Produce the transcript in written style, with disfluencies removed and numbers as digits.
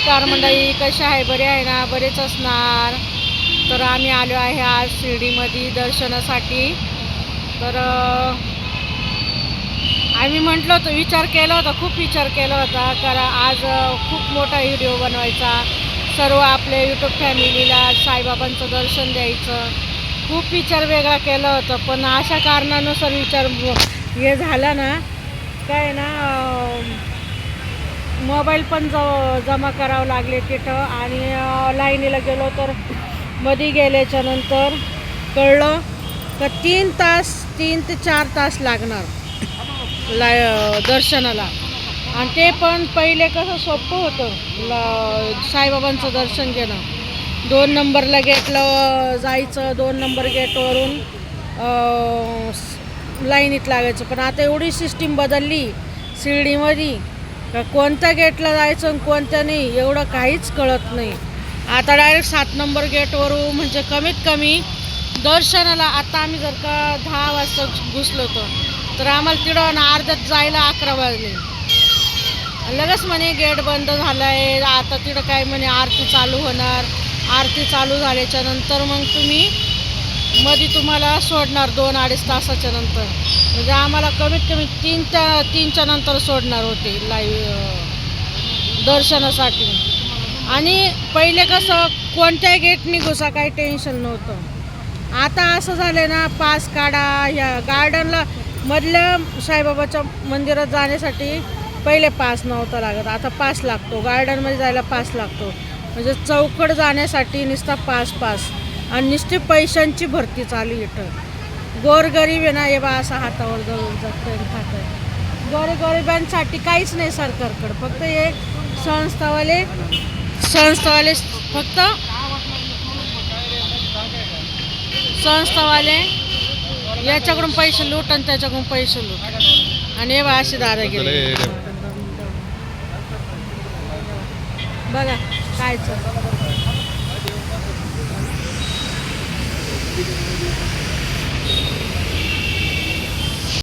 नमस्कार मंडळी, कशा आहे? बरे आहे ना? बरेच असणार. तर आम्ही आलो आहे आज शिर्डीमध्ये दर्शनासाठी. तर आम्ही म्हटलं होतं, विचार केला होता, खूप विचार केला होता, कारण आज खूप मोठा व्हिडिओ बनवायचा, सर्व आपल्या यूट्यूब फॅमिलीला साईबाबांचं दर्शन द्यायचं. खूप विचार वेगळा केला होता, पण अशा कारणानुसार विचार हे झाला ना, काय ना, मोबाईल पण जमा करावं लागले तिथं. आणि लाईनीला गेलो तर मध्ये गेल्याच्या नंतर कळलं का 3 ते 4 तास लागणार दर्शनाला. आणि ते पण पहिले कसं सोपं होतं साईबाबांचं दर्शन घेणं. 2 नंबरला गेटला जायचं, 2 नंबर गेटवरून लाईनीत लागायचं. पण आता एवढी सिस्टीम बदलली शिर्डीमध्ये का कोणत्या गेटला जायचं आणि कोणत्या नाही एवढं काहीच कळत नाही. आता डायरेक्ट 7 नंबर गेटवरून, म्हणजे कमीत कमी दर्शनाला आता आम्ही जर का 10 वाजता घुसलो होतो तर आम्हाला तिथं अर्ध्यात जायला 11 वाजले. लगेच म्हणे गेट बंद झाला आहे. आता तिथं काय म्हणे आरती चालू होणार. आरती चालू झाल्याच्या नंतर मग मध्ये तुम्हाला सोडणार 2-2.5 तासाच्या नंतर. म्हणजे आम्हाला कमीत कमी 3च्या नंतर सोडणार होते दर्शनासाठी. आणि पहिले कसं कोणत्याही गेटनी घुसा काही टेन्शन नव्हतं. आता असं झालं ना, पास काढा. ह्या गार्डनला मधल्या साईबाबाच्या मंदिरात जाण्यासाठी पहिले पास नव्हता लागत, आता पास लागतो. गार्डनमध्ये जायला पास लागतो. म्हणजे चौकड जाण्यासाठी नुसता पास. आणि नुसती पैशांची भरती चालू इथं. गोरगरीब आहे ना, हे बा असा हातावर जवळ जातं खात आहे. गोरगरिबांसाठी काहीच नाही सरकारकडं. फक्त हे संस्थावाले फक्त संस्थावाले याच्याकडून पैसे लूट आणि त्याच्याकडून पैसे लूट. आणि हे बा अशी दादागिरी बघा कायचं.